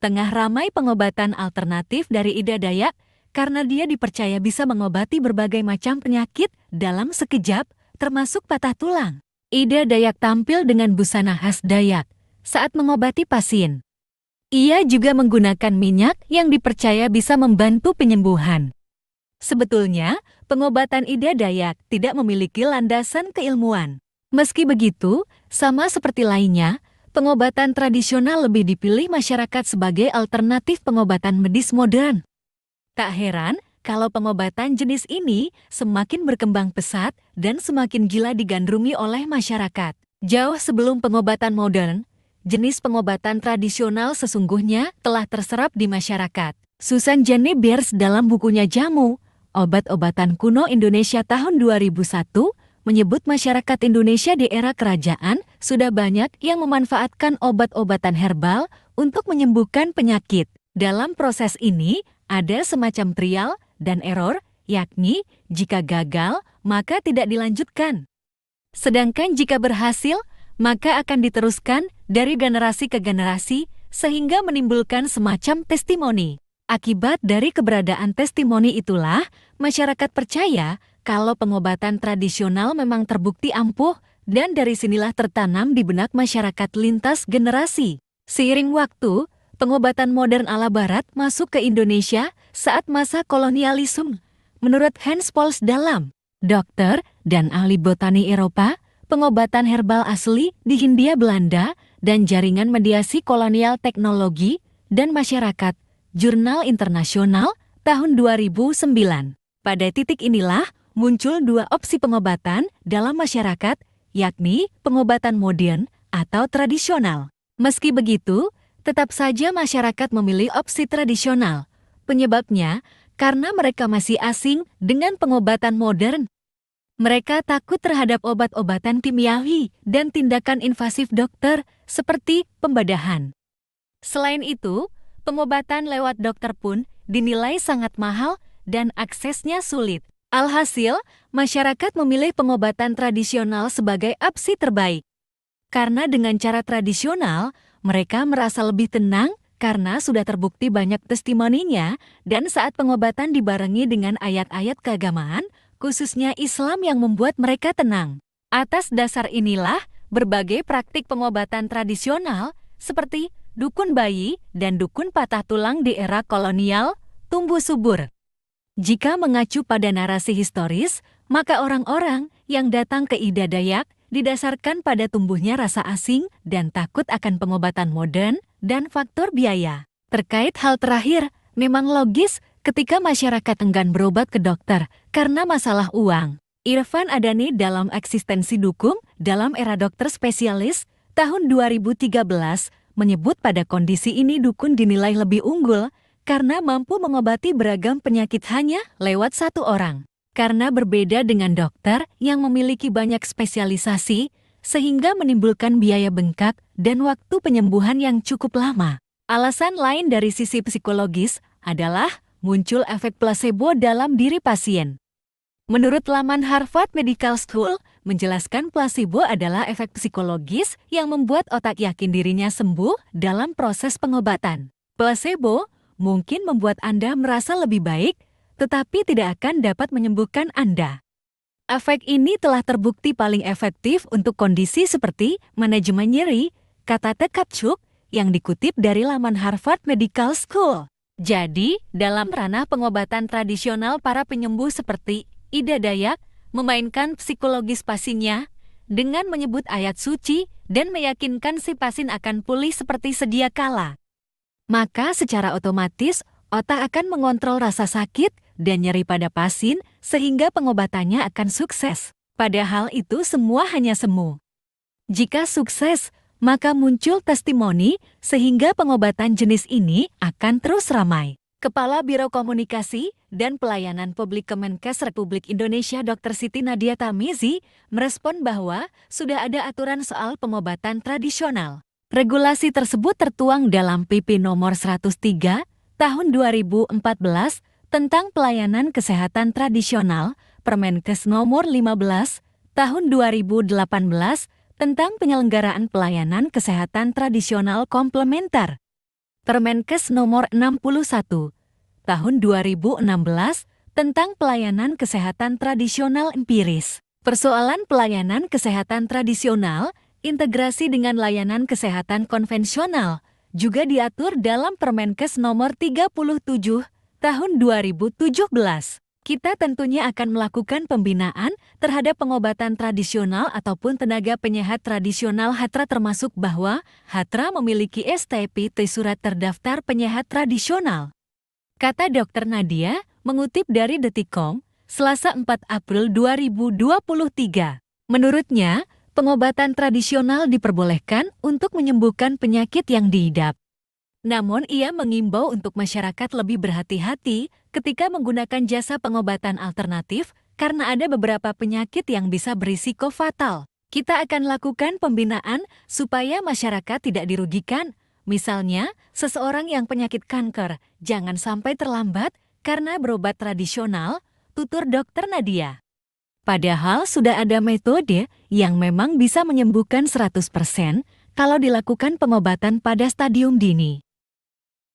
Tengah ramai pengobatan alternatif dari Ida Dayak karena dia dipercaya bisa mengobati berbagai macam penyakit dalam sekejap, termasuk patah tulang. Ida Dayak tampil dengan busana khas Dayak saat mengobati pasien. Ia juga menggunakan minyak yang dipercaya bisa membantu penyembuhan. Sebetulnya, pengobatan Ida Dayak tidak memiliki landasan keilmuan. Meski begitu, sama seperti lainnya, pengobatan tradisional lebih dipilih masyarakat sebagai alternatif pengobatan medis modern. Tak heran kalau pengobatan jenis ini semakin berkembang pesat dan semakin gila digandrungi oleh masyarakat. Jauh sebelum pengobatan modern, jenis pengobatan tradisional sesungguhnya telah terserap di masyarakat. Susan Jane Bierce dalam bukunya Jamu, Obat-obatan Kuno Indonesia tahun 2001, menyebut masyarakat Indonesia di era kerajaan sudah banyak yang memanfaatkan obat-obatan herbal untuk menyembuhkan penyakit. Dalam proses ini, ada semacam trial dan error, yakni jika gagal, maka tidak dilanjutkan. Sedangkan jika berhasil, maka akan diteruskan dari generasi ke generasi sehingga menimbulkan semacam testimoni. Akibat dari keberadaan testimoni itulah, masyarakat percaya kalau pengobatan tradisional memang terbukti ampuh dan dari sinilah tertanam di benak masyarakat lintas generasi. Seiring waktu, pengobatan modern ala Barat masuk ke Indonesia saat masa kolonialisme. Menurut Hans Polsdalam, dokter dan ahli botani Eropa, pengobatan herbal asli di Hindia Belanda dan jaringan mediasi kolonial teknologi dan masyarakat, Jurnal Internasional, tahun 2009. Pada titik inilah muncul dua opsi pengobatan dalam masyarakat, yakni pengobatan modern atau tradisional. Meski begitu, tetap saja masyarakat memilih opsi tradisional. Penyebabnya karena mereka masih asing dengan pengobatan modern. Mereka takut terhadap obat-obatan kimiawi dan tindakan invasif dokter seperti pembadahan. Selain itu, pengobatan lewat dokter pun dinilai sangat mahal dan aksesnya sulit. Alhasil, masyarakat memilih pengobatan tradisional sebagai opsi terbaik. Karena dengan cara tradisional, mereka merasa lebih tenang karena sudah terbukti banyak testimoninya dan saat pengobatan dibarengi dengan ayat-ayat keagamaan, khususnya Islam yang membuat mereka tenang. Atas dasar inilah, berbagai praktik pengobatan tradisional seperti dukun bayi dan dukun patah tulang di era kolonial tumbuh subur. Jika mengacu pada narasi historis, maka orang-orang yang datang ke Ida Dayak didasarkan pada tumbuhnya rasa asing dan takut akan pengobatan modern dan faktor biaya. Terkait hal terakhir, memang logis ketika masyarakat enggan berobat ke dokter karena masalah uang. Irfan Adani dalam Eksistensi Dukun dalam Era Dokter Spesialis tahun 2013 menyebut pada kondisi ini dukun dinilai lebih unggul karena mampu mengobati beragam penyakit hanya lewat satu orang. Karena berbeda dengan dokter yang memiliki banyak spesialisasi, sehingga menimbulkan biaya bengkak dan waktu penyembuhan yang cukup lama. Alasan lain dari sisi psikologis adalah muncul efek placebo dalam diri pasien. Menurut laman Harvard Medical School, menjelaskan placebo adalah efek psikologis yang membuat otak yakin dirinya sembuh dalam proses pengobatan. Placebo mungkin membuat Anda merasa lebih baik, tetapi tidak akan dapat menyembuhkan Anda. Efek ini telah terbukti paling efektif untuk kondisi seperti manajemen nyeri, kata Kapchuk, yang dikutip dari laman Harvard Medical School. Jadi, dalam ranah pengobatan tradisional para penyembuh seperti Ida Dayak memainkan psikologis pasiennya dengan menyebut ayat suci dan meyakinkan si pasien akan pulih seperti sedia kala. Maka secara otomatis otak akan mengontrol rasa sakit dan nyeri pada pasien sehingga pengobatannya akan sukses. Padahal itu semua hanya semu. Jika sukses, maka muncul testimoni sehingga pengobatan jenis ini akan terus ramai. Kepala Biro Komunikasi dan Pelayanan Publik Kemenkes Republik Indonesia Dr. Siti Nadia Tamizi merespon bahwa sudah ada aturan soal pengobatan tradisional. Regulasi tersebut tertuang dalam PP nomor 103 tahun 2014 tentang pelayanan kesehatan tradisional, Permenkes nomor 15 tahun 2018 tentang penyelenggaraan pelayanan kesehatan tradisional komplementer. Permenkes nomor 61 tahun 2016 tentang pelayanan kesehatan tradisional empiris. Persoalan pelayanan kesehatan tradisional, integrasi dengan layanan kesehatan konvensional, juga diatur dalam Permenkes nomor 37 tahun 2017. Kita tentunya akan melakukan pembinaan terhadap pengobatan tradisional ataupun tenaga penyehat tradisional HATRA, termasuk bahwa HATRA memiliki STPT surat terdaftar penyehat tradisional. Kata Dr. Nadia, mengutip dari Detikcom, Selasa 4 April 2023. Menurutnya, pengobatan tradisional diperbolehkan untuk menyembuhkan penyakit yang diidap. Namun ia mengimbau untuk masyarakat lebih berhati-hati ketika menggunakan jasa pengobatan alternatif karena ada beberapa penyakit yang bisa berisiko fatal. Kita akan lakukan pembinaan supaya masyarakat tidak dirugikan. Misalnya, seseorang yang penyakit kanker jangan sampai terlambat karena berobat tradisional, tutur Dr. Nadia. Padahal sudah ada metode yang memang bisa menyembuhkan 100% kalau dilakukan pengobatan pada stadium dini.